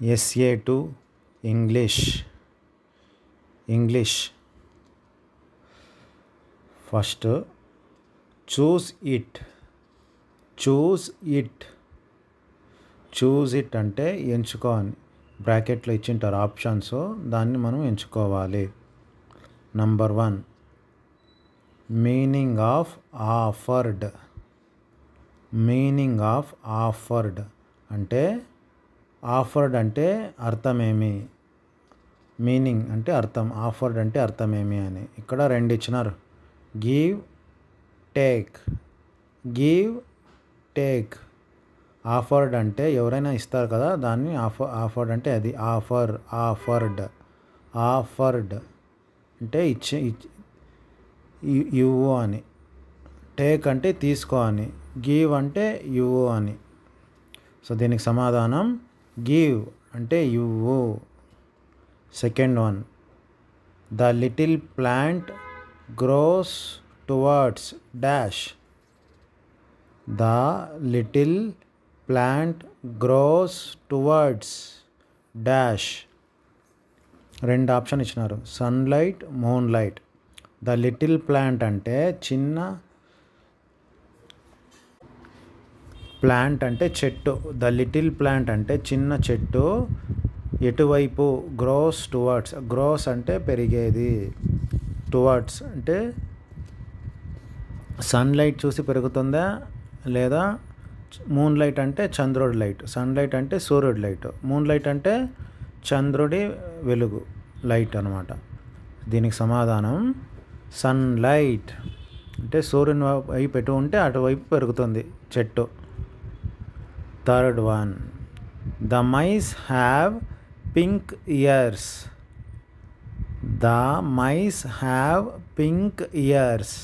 SA2 English. First, choose it. Choose it అంటే ఎంచుకోవాలి. బ్రాకెట్లో ఇచ్చింటారు ఆప్షన్స్, దాన్ని మనం ఎంచుకోవాలి. Number 1, meaning of offered. Meaning of offered అంటే ఆఫర్డ్ అంటే అర్థమేమి, మీనింగ్ అంటే అర్థం, ఆఫర్డ్ అంటే అర్థమేమి అని. ఇక్కడ 2 ఇచ్చినారు. Give take. ఆఫర్డ్ అంటే ఎవరైనా ఇస్తారు కదా, దాన్ని ఆఫర్డ్ అంటే అది ఆఫర్డ్ అంటే ఇవ్వు అని. టేక్ అంటే తీసుకో అని. గివ్ అంటే ఇవ్వు అని. సో దీనికి సమాధానం గివ్ అంటే ఇవ్వు. Second one, the little plant grows towards dash. The little plant grows towards dash. 2 option ఇచ్చినారు, sunlight, moonlight. The little plant అంటే చిన్న ప్లాంట్ అంటే చెట్టు. ద లిటిల్ ప్లాంట్ అంటే చిన్న చెట్టు. ఎటువైపు? Gross towards. గ్రోస్ అంటే పెరిగేది, టువర్డ్స్ అంటే సన్లైట్ చూసి పెరుగుతుందా లేదా మూన్ లైట్ అంటే చంద్రుడి లైట్. సన్లైట్ అంటే సూర్యుడి లైట్, మూన్ లైట్ అంటే చంద్రుడి వెలుగు, లైట్ అనమాట. దీనికి సమాధానం సన్లైట్. అంటే సూర్యుని వైపు ఎటు ఉంటే అటువైపు పెరుగుతుంది చెట్టు. Third one, the mice have pink ears. The mice have pink ears.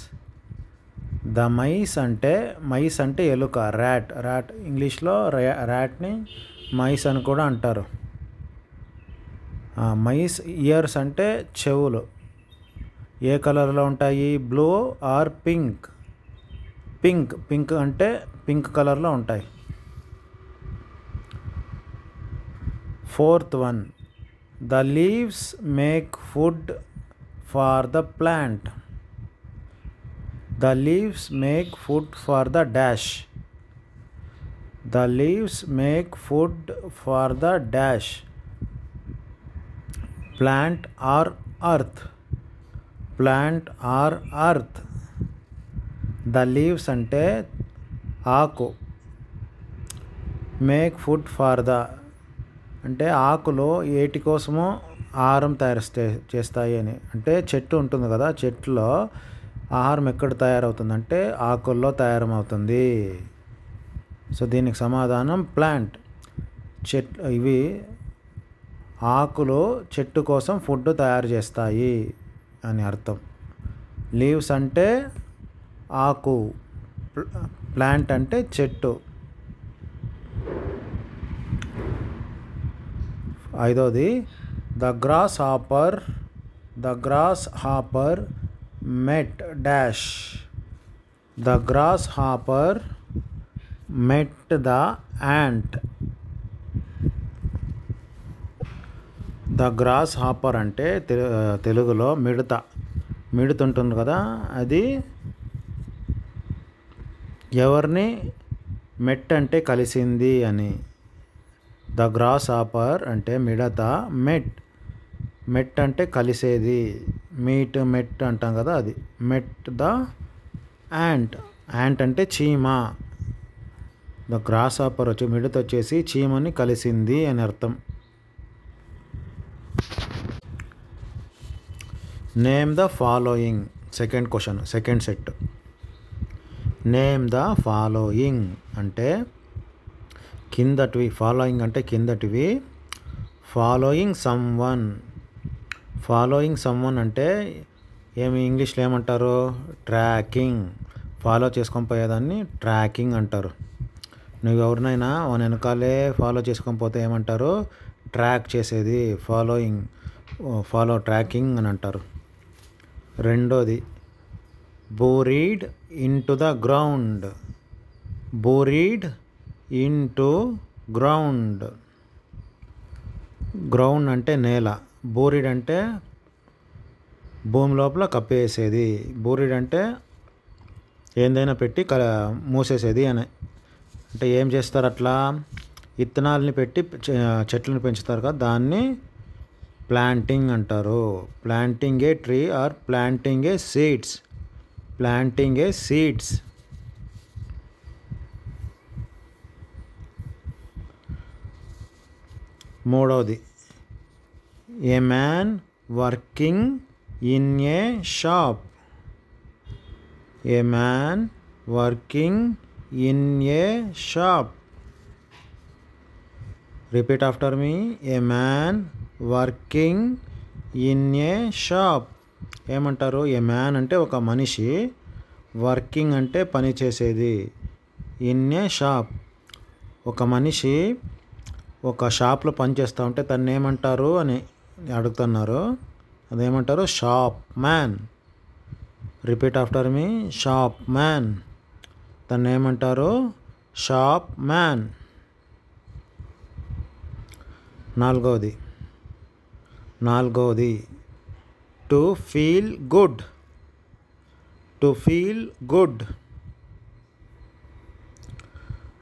The mice అంటే ఎలుక, ర్యాట్. ఇంగ్లీష్లో ర్యాట్ని మైస్ అని కూడా అంటారు. మైస్ ఇయర్స్ అంటే చెవులు. ఏ కలర్లో ఉంటాయి? Blue or pink. పింక్ అంటే పింక్ కలర్లో ఉంటాయి. Fourth one, the leaves make food for the plant. The leaves make food for the dash. The leaves make food for the dash. Plant or earth. Plant or earth. The leaves అంటే ఆకు. Make food for the అంటే ఆకులో ఏటి కోసమో ఆహారం తయారు చేస్తాయి అని. అంటే చెట్టు ఉంటుంది కదా, చెట్టులో ఆహారం ఎక్కడ తయారవుతుందంటే ఆకుల్లో తయారవుతుంది. సో దీనికి సమాధానం ప్లాంట్. ఇవి ఆకులు చెట్టు కోసం ఫుడ్ తయారు చేస్తాయి అని అర్థం. లీవ్స్ అంటే ఆకు, ప్లాంట్ అంటే చెట్టు. ఐదోది, the grasshopper met dash. The grasshopper met the ant. The grasshopper అంటే తెలుగులో మిడత ఉంటుంది కదా, అది ఎవరిని మెట్ అంటే కలిసింది అని. ద గ్రాస్ హాపర్ అంటే మిడత, మెట్ అంటే కలిసేది, మెట్ అంటాం కదా అది. మెట్ ద యాంట్ అంటే చీమ. ద గ్రాస్ హాపర్ మిడత వచ్చేసి చీమని కలిసింది అని అర్థం. Name the following. Second question, second set. Name the following అంటే కిందటివి. ఫాలోయింగ్ అంటే కిందటివి. ఫాలోయింగ్ సమ్వన్ అంటే ఏమి ఇంగ్లీష్లో ఏమంటారు? ట్రాకింగ్. ఫాలో చేసుకొని పోయేదాన్ని ట్రాకింగ్ అంటారు. నువ్వు ఎవరినైనా వాని వెనకాలే ఫాలో చేసుకొని పోతే ఏమంటారు? ట్రాక్ చేసేది ట్రాకింగ్ అని అంటారు. రెండోది, buried into the ground. Buried into ground. Ground అంటే నేల, బోరిడ్ అంటే భూమి లోపల కప్పేసేది, బోరిడ్ అంటే ఏందైనా పెట్టి మూసేసేది అని. అంటే ఏం చేస్తారు అట్లా, విత్తనాలని పెట్టి చెట్లను పెంచుతారు కదా, దాన్ని ప్లాంటింగ్ అంటారు. Planting a tree or planting a seeds, planting a seeds. మూడవది, a man working in a shop, a man working in a shop. Repeat after me, a man working in a shop. ఏమంటారు, a man అంటే ఒక మనిషి, working అంటే పని చేసేది, in a shop ఒక మనిషి ఒక షాప్లో పనిచేస్తూ ఉంటే తను ఏమంటారు అని అడుగుతున్నారు. అదేమంటారు, షాప్ మ్యాన్. రిపీట్ ఆఫ్టర్ మీ, షాప్ మ్యాన్. తను ఏమంటారు, షాప్ మ్యాన్. నాలుగవది to feel good, to feel good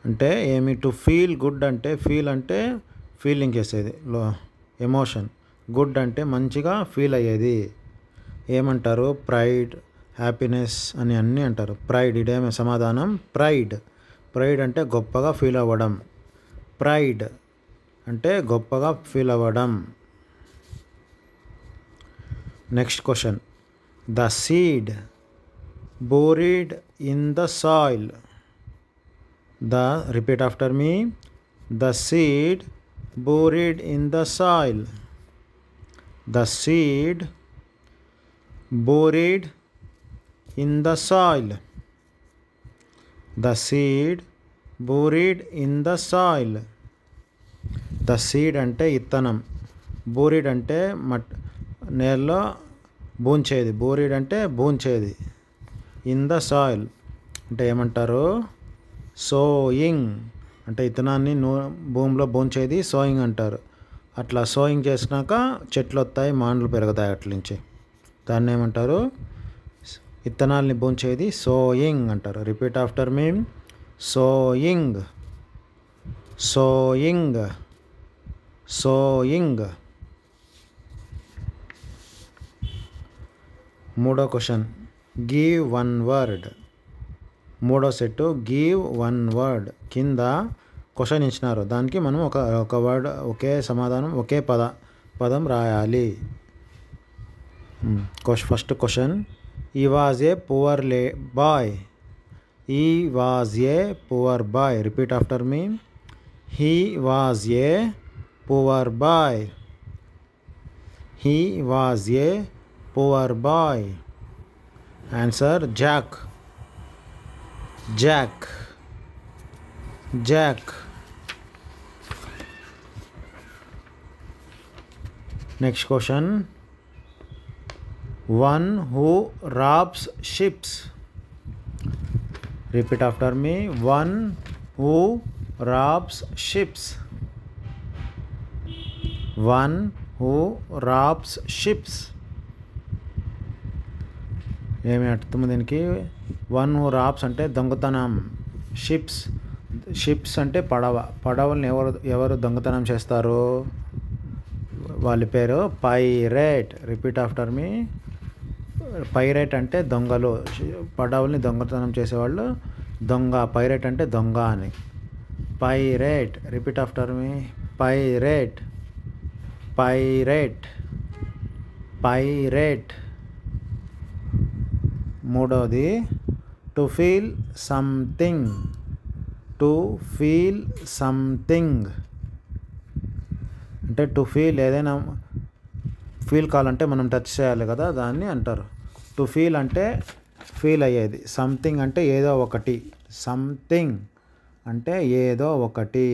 అంటే ఏమి, టు ఫీల్ గుడ్ అంటే ఫీల్ అంటే ఫీలింగ్ చేసేది, ఎమోషన్. గుడ్ అంటే మంచిగా ఫీల్ అయ్యేది. ఏమంటారు, ప్రైడ్, హ్యాపీనెస్ అని అన్నీ అంటారు. ప్రైడ్, ఇదేమే సమాధానం, ప్రైడ్. ప్రైడ్ అంటే గొప్పగా ఫీల్ అవ్వడం, ప్రైడ్ అంటే గొప్పగా ఫీల్ అవ్వడం. Next question, the seed buried in the soil. Repeat after me, the seed buried in the soil, the seed buried in the soil, the seed buried in the soil. The seed అంటే ఇత్తనం, buried అంటే నేలలో బూంచేది, buried అంటే బూంచేది, in the soil అంటే ఏమంటారు, sowing అంటే ఇత్తనాన్ని భూమిలో బోంచేది sowing అంటారు. అట్లా సోయింగ్ చేసినాక చెట్లు వస్తాయి, మాండ్లు పెరుగుతాయి, అట్లించి దాన్ని ఏమంటారు, ఇత్తనాల్ని బోంచేది సోయింగ్ అంటారు. రిపీట్ ఆఫ్టర్ మీ, సోయింగ్, సోయింగ్, సోయింగ్. మూడో క్వశ్చన్, గివ్ వన్ వర్డ్. మూడో సెట్, గివ్ వన్ వర్డ్. కింద క్వశ్చన్ ఇచ్చినారు, దానికి మనం ఒక వర్డ్, ఒకే సమాధానం, ఒకే పదం రాయాలి. First question, he was a poor boy, he was a poor boy. Repeat after me, he was a poor boy, he was a poor boy. Answer, Jack, Jack, Jack. Next question, one who robs ships. Repeat after me, one who robs ships, one who robs ships. ఏమి అర్థం దీనికి, one who robs అంటే దొంగతనం, ships అంటే పడవల్ని ఎవరు దొంగతనం చేస్తారు, వాళ్ళ పేరు pirate. Repeat after me, pirate అంటే దొంగలు, పడవల్ని దొంగతనం చేసేవాళ్ళు దొంగ, పైరేట్ అంటే దొంగ అని. Pirate. Repeat after me, pirate, pirate, pirate. మూడవది, to feel something, to feel something అంటే టు ఫీల్, ఏదైనా ఫీల్ కావాలంటే మనం టచ్ చేయాలి కదా, దాన్ని అంటారు. టు ఫీల్ అంటే ఫీల్ అయ్యేది, సంథింగ్ అంటే ఏదో ఒకటి, సంథింగ్ అంటే ఏదో ఒకటి.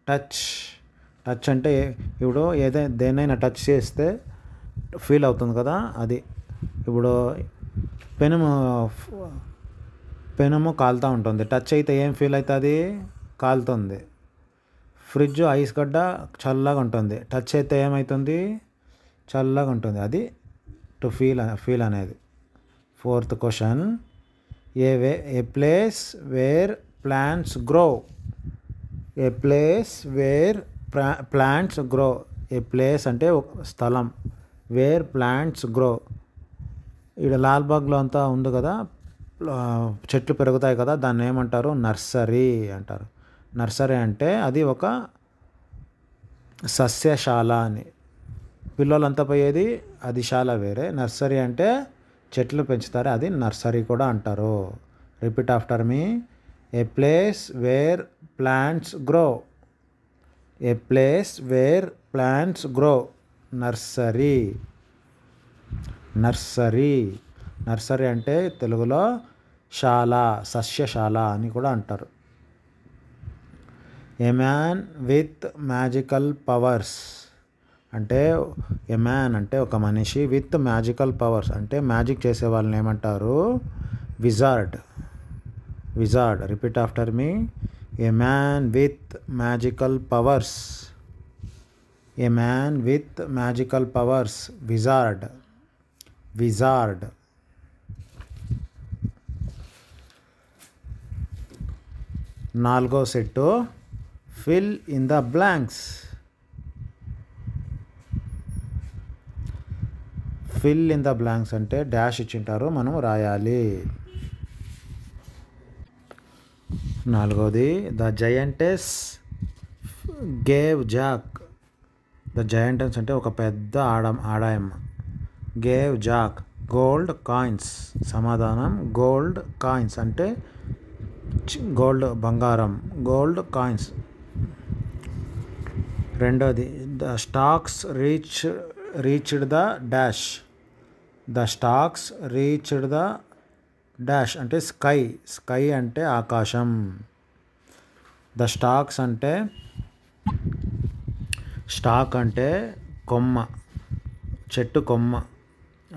టచ్ అంటే ఇప్పుడు దేనైనా టచ్ చేస్తే ఫీల్ అవుతుంది కదా, అది. ఇప్పుడు పెనము కాలుతూ ఉంటుంది, టచ్ అయితే ఏం ఫీల్ అవుతుంది, కాలుతుంది. ఫ్రిడ్జ్ ఐస్ గడ్డ చల్లగా ఉంటుంది, టచ్ అయితే ఏమవుతుంది, చల్లగా ఉంటుంది. అది టు ఫీల్ అనేది. Fourth question, A place where plants grow. A place where plants grow. A place అంటే ఒక స్థలం, వేర్ ప్లాంట్స్ గ్రో. ఇక్కడ లాల్బాగ్లో అంతా ఉంది కదా, చెట్లు పెరుగుతాయి కదా, దాన్ని ఏమంటారు, నర్సరీ అంటారు. నర్సరీ అంటే అది ఒక సస్యశాల అని. పిల్లలంతా పోయేది అది శాల వేరే, నర్సరీ అంటే చెట్లు పెంచుతారు, అది నర్సరీ కూడా అంటారు. Repeat after me. A place where plants grow. A place where plants grow. Nursery. Nursery. Nursery అంటే తెలుగులో శాల, సస్యశాల అని కూడా అంటారు. A man with magical powers. అంటే ఏ మ్యాన్ అంటే ఒక మనిషి, విత్ మ్యాజికల్ పవర్స్ అంటే మ్యాజిక్ చేసే వాళ్ళని ఏమంటారు, wizard. Wizard. Repeat after me. A man with magical powers. A man with magical powers. Wizard. Wizard. 4వ set, fill in the blanks. Fill in the blanks అంటే dash ఇచ్చింటారు, మనం రాయాలి. 4వది, the giantess gave Jack. The giantess అంటే ఒక పెద్ద ఆడాయమ్మ. Gave Jack gold coins. సమాధానం గోల్డ్ కాయిన్స్ అంటే గోల్డ్ బంగారం, గోల్డ్ కాయిన్స్. 2వది, the stalks reached the dash. The stalks reached the dash అంటే స్కై. స్కై అంటే ఆకాశం. ద స్టాక్స్ అంటే, స్టాక్ అంటే కొమ్మ, చెట్టు కొమ్మ,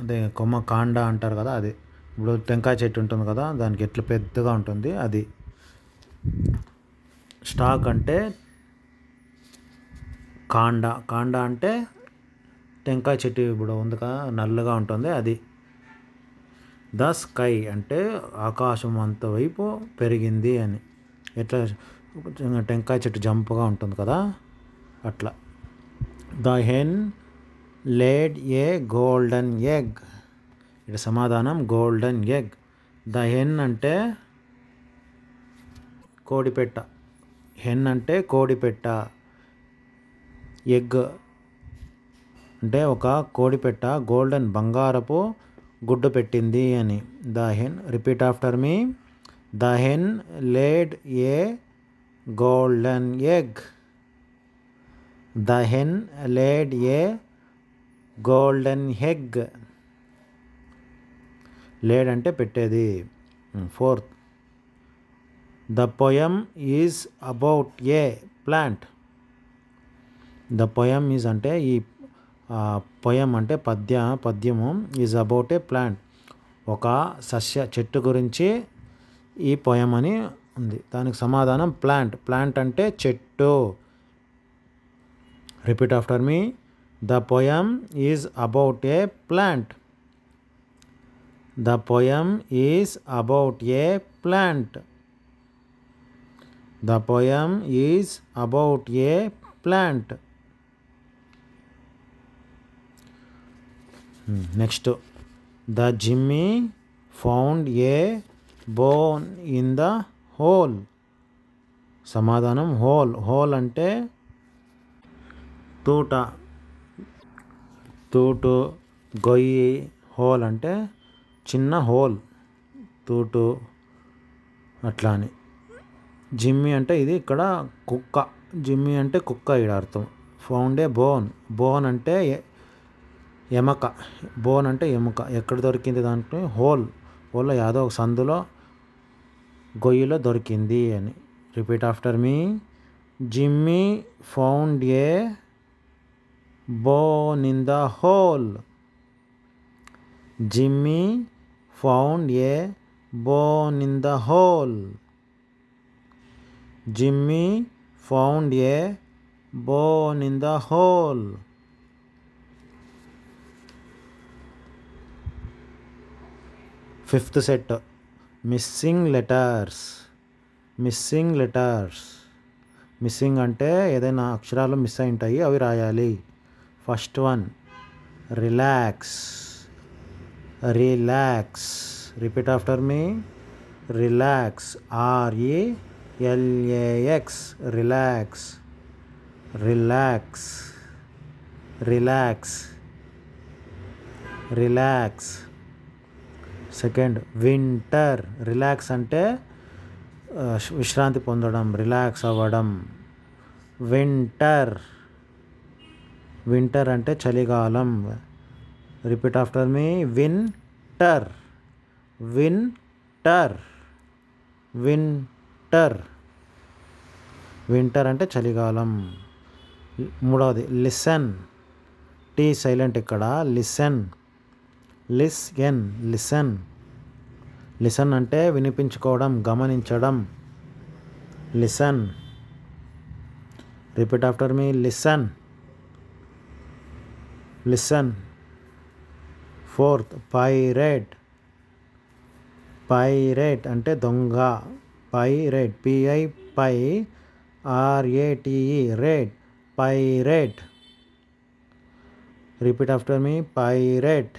అదే కొమ్మ కాండ అంటారు కదా, అది. ఇప్పుడు టెంకాయ చెట్టు ఉంటుంది కదా, దానికి ఎట్లా పెద్దగా ఉంటుంది అది. స్టాక్ అంటే కాండ. కాండ అంటే టెంకాయ చెట్టు ఇప్పుడు ఉంది కదా, నల్లగా ఉంటుంది అది. ద స్కై అంటే ఆకాశం అంత వైపు పెరిగింది అని. ఎట్లా టెంకాయ చెట్టు జంపుగా ఉంటుంది కదా, అట్లా. The hen laid a golden egg. ఇక్కడ సమాధానం గోల్డెన్ ఎగ్. ద హెన్ అంటే కోడిపెట్ట. హెన్ అంటే కోడిపెట్ట. ఎగ్ అంటే ఒక కోడిపెట్ట గోల్డెన్ బంగారపు గుడ్డు పెట్టింది అని. The hen. Repeat after me. The hen laid a golden egg. The hen laid a golden egg. Laid అంటే పెట్టేది. 4th, the poem is about a plant. The poem is అంటే ఈ పోయం అంటే పద్యము. ఈజ్ అబౌట్ ఏ ప్లాంట్ ఒక చెట్టు గురించి ఈ పోయం అని ఉంది. దానికి సమాధానం ప్లాంట్. ప్లాంట్ అంటే చెట్టు. Repeat after me. The poem is about a plant. The poem is about a plant. The poem is about a plant. Next, the Jimmy found a bone in the whole. సమాధానం whole. Whole అంటే తూటు, గొయ్యి. Whole అంటే చిన్న whole, తూటు అట్లా అని. Jimmy అంటే ఇది ఇక్కడ కుక్క. జిమ్మీ అంటే కుక్క ఇక్కడ అర్థం. Found a bone. బోన్ అంటే ఎముక. బోన్ అంటే ఎముక. ఎక్కడ దొరికింది దాంట్లో, హోల్లో యాదో ఒక సందులో గొయ్యిలో దొరికింది అని. Repeat after me. Jimmy found a bone in the hole. Jimmy found a bone in the hole. Jimmy found a bone in the hole. Fifth set missing letters. Missing letters. Missing అంటే ఏదైనా అక్షరాలు miss అయి ఉంటాయి, అవి రాయాలి. First one relax. Relax. Repeat after me. Relax. RELAX. Relax. Relax. Relax. Relax. Second winter. Relax అంటే విశ్రాంతి పొందడం, రిలాక్స్ అవ్వడం. వింటర్. వింటర్ అంటే చలికాలం. రిపీట్ ఆఫ్టర్ మీ. వింటర్. వింటర్. వింటర్. వింటర్ అంటే చలికాలం. మూడవది లిసన్. టీ సైలెంట్ ఇక్కడ. లిసన్. లిసన్. లిసన్. లిసన్ అంటే వినిపించుకోవడం, గమనించడం. Listen. Repeat after me. Listen. Listen. Fourth pirate. Pirate అంటే దొంగ. Pirate. PIRATE. Rate. Pirate. Repeat after me. Pirate.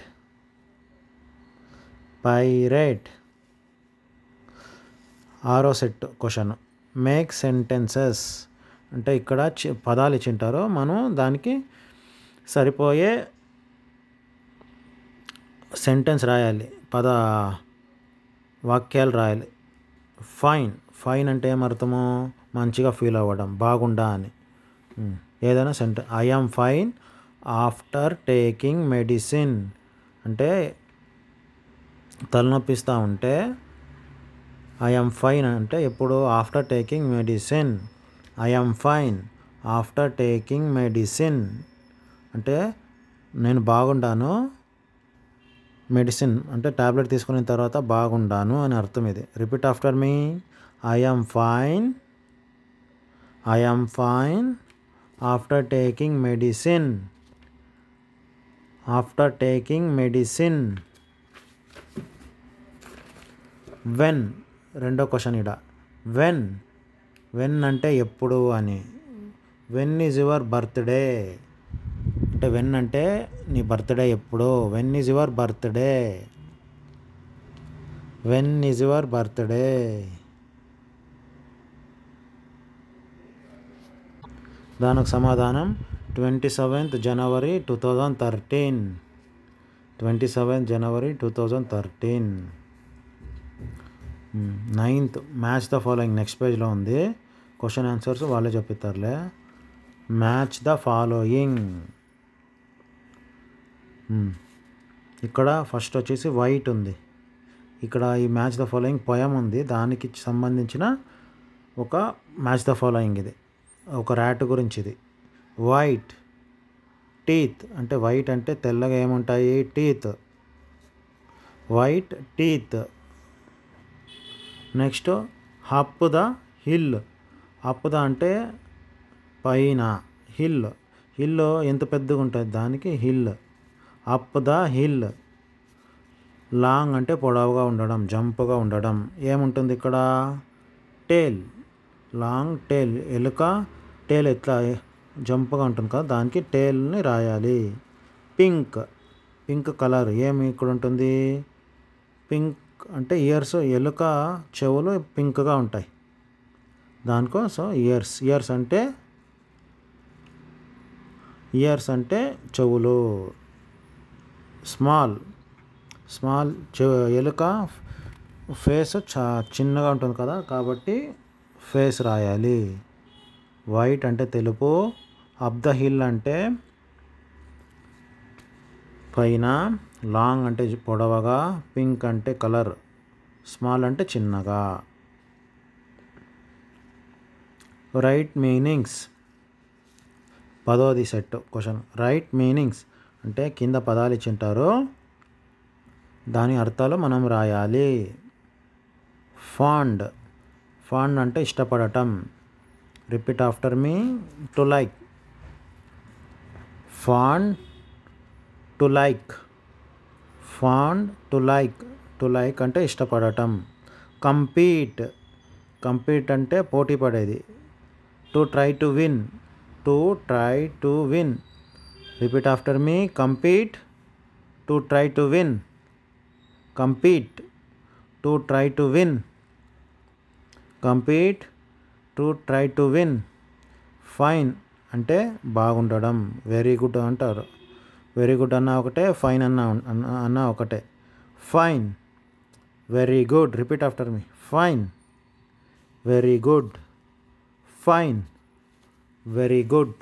Pirate. ఆరో సెట్ క్వశ్చన్ మేక్ సెంటెన్సెస్. అంటే ఇక్కడ పదాలు ఇచ్చింటారు, మనం దానికి సరిపోయే సెంటెన్స్ రాయాలి, వాక్యాలు రాయాలి. ఫైన్. ఫైన్ అంటే ఏమర్థము? మంచిగా ఫీల్ అవ్వడం, బాగుండా అని. ఏదైనా sentence. I am fine after taking medicine. అంటే తలనొప్పిస్తూ ఉంటే ఐ యామ్ ఫైన్ అంటే ఎప్పుడు? After taking medicine. I am fine after taking medicine అంటే నేను బాగుండాను, మెడిసిన్ అంటే టాబ్లెట్ తీసుకున్న తర్వాత బాగుండాను అని అర్థం. ఇది repeat after me. I am fine. I am fine after taking medicine. After taking medicine. When. రెండో క్వశ్చన్ ఇడ. వెన్. వెన్ అంటే ఎప్పుడు అని. వెన్ ఈజ్ యువర్ బర్త్డే అంటే వెన్ అంటే నీ బర్త్డే ఎప్పుడు. When is your birthday. When is your birthday. దానికి సమాధానం 27th January 2013. 27th January 2013. 9th match the following. Next పేజ్లో ఉంది. క్వశ్చన్ ఆన్సర్స్ వాళ్ళే చెప్పిస్తారులే. Match the following. ఇక్కడ ఫస్ట్ వచ్చేసి వైట్ ఉంది. ఇక్కడ ఈ మ్యాచ్ ద ఫాలోయింగ్ పోయం ఉంది, దానికి సంబంధించిన ఒక మ్యాచ్ ద ఫాలోయింగ్. ఇది ఒక ర్యాట్ గురించి. ఇది వైట్. టీత్ అంటే వైట్ అంటే తెల్లగా ఏముంటాయి? Teeth. White teeth. Next up the hill. Up the అంటే పైన. హిల్. హిల్ ఎంత పెద్దగా ఉంటుంది దానికి hill. Up the hill. Long అంటే పొడవుగా ఉండడం, జంప్గా ఉండడం. ఏముంటుంది ఇక్కడ? టేల్. లాంగ్ టేల్. ఎలుక టేల్ ఎట్లా జంప్గా ఉంటుంది కదా, దానికి టేల్ని రాయాలి. పింక్. Pink colour. ఏమి ఇక్కడ ఉంటుంది? పింక్ అంటే ఇయర్స్. ఎలుక చెవులు పింక్గా ఉంటాయి, దానికోసం ఇయర్స్. ఇయర్స్ అంటే చెవులు. స్మాల్. ఎలుక ఫేస్ చిన్నగా ఉంటుంది కదా, కాబట్టి ఫేస్ రాయాలి. వైట్ అంటే తెలుపు. అప్ ద హిల్ అంటే పైన. లాంగ్ అంటే పొడవగా. పింక్ అంటే కలర్. స్మాల్ అంటే చిన్నగా. Right meanings. 10వ సెట్ క్వశ్చన్. రైట్ మీనింగ్స్ అంటే కింద పదాలు ఇచ్చింటారు, దాని అర్థాలు మనం రాయాలి. ఫాండ్. ఫాండ్ అంటే ఇష్టపడటం. Repeat after me. To like. Fond to like. Fond to like. To like అంటే ఇష్టపడటం. కంపీట్. కంపీట్ అంటే పోటీ పడేది. To try to win. To try to win. Repeat after me. Compete. To try to win. Compete. To try to win. Compete. To try to win. Fine అంటే బాగుండడం. Very good అంటారు. Very good అన్న ఒకటే, fine అన్న ఒకటే. Fine. Very good. Repeat after me. Fine. Very good. Fine. Very good.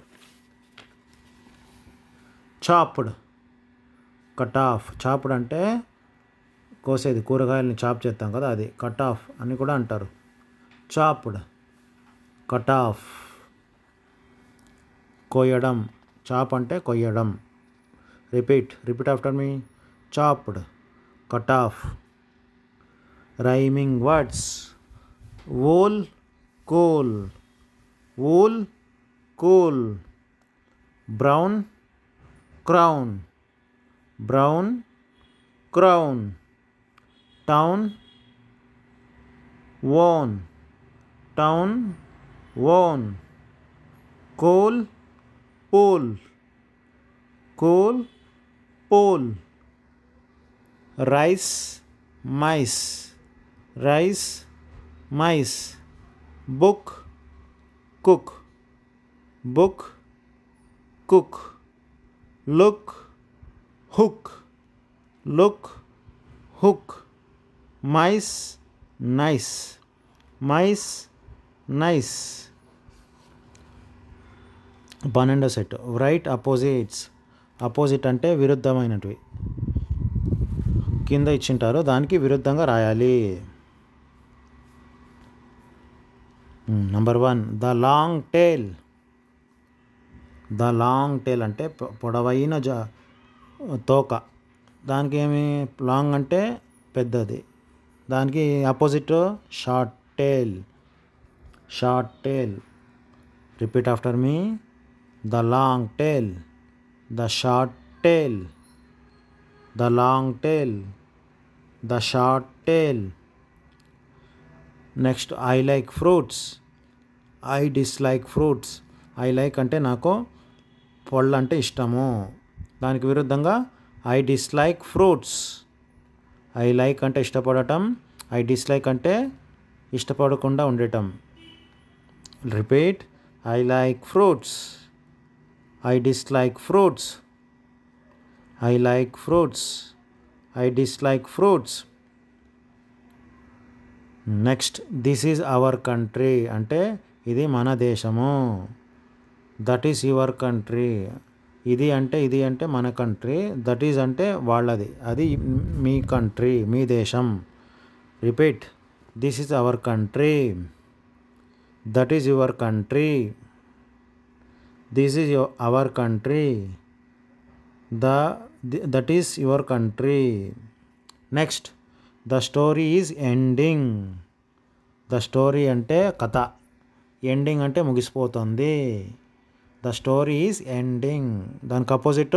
Chopped. Cut of. Chopped అంటే కోసేది, కూరగాయలని chop చేస్తాం కదా అది. కట్ ఆఫ్ అని కూడా అంటారు. చాప్డ్. Cut off. కోయడం. చాప్ అంటే కొయ్యడం. Repeat after me. Chopped. Cut off. Rhyming words. Wool, cool. Wool, cool. Brown, crown. Brown, crown. Town, own. Town, own. Cool, pool. Cool, pool. Rice, mice. Rice, mice. Book, cook. Book, cook. Look, hook. Look, hook. Mice, nice. Mice, nice. 12వ set. Write opposites. Opposite అంటే విరుద్ధమైనటివి. కింద ఇచ్చింటారు, దానికి విరుద్ధంగా రాయాలి. Number 1 the long tail. The long టేల్ అంటే పొడవైన తోక. దానికి ఏమి, లాంగ్ అంటే పెద్దది. దానికి opposite short tail. Short tail. Repeat after me. The long tail. The short tail. The long tail. The short tail. Next I like fruits. I dislike fruits. I like అంటే నాకు పళ్ళు అంటే ఇష్టము. దానికి విరుద్ధంగా I dislike fruits. I like అంటే ఇష్టపడటం. I dislike అంటే ఇష్టపడకుండా ఉండటం. Repeat. I like fruits. I dislike fruits. I like fruits. I dislike fruits. Next this is our country అంటే ఇది మన దేశము. That is your country. ఇది అంటే మన కంట్రీ. దట్ ఈజ్ అంటే వాళ్ళది, అది మీ కంట్రీ, మీ దేశం. Repeat. This is our country. That is your country. This is our country. That is your country. Next the story is ending. The story అంటే కథ. ఎండింగ్ అంటే ముగిసిపోతుంది. The story is ending. దానికి opposite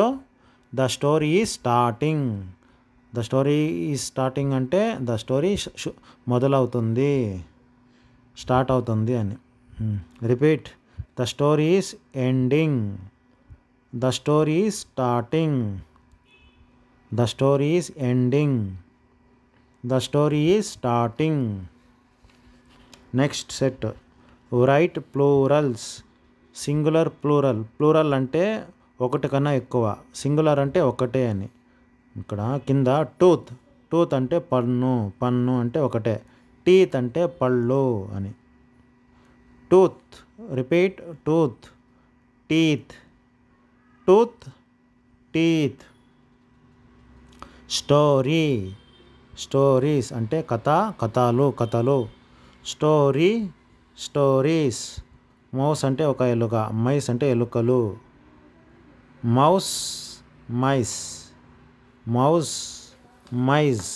the story is starting. The story is starting అంటే the story మొదలవుతుంది, start అవుతుంది అని. Repeat. The story is ending. The story is starting. The story is ending. The story is starting. Next set. Write plurals. Singular, plural. Plural అంటే ఒకటి కన్నా ఎక్కువ. Singular అంటే ఒకటే అని. ఇక్కడ కింద టూత్. టూత్ అంటే పన్ను. పన్ను అంటే ఒకటే. టీత్ అంటే పళ్ళు అని. Tooth. Repeat. Tooth. Teeth. Tooth, teeth. Story. Stories అంటే కథ, కథలు, కథలు. Story, stories. మౌస్ అంటే ఒక ఎలుక. మైస్ అంటే ఎలుకలు. Mouse, mice. Mouse, mice.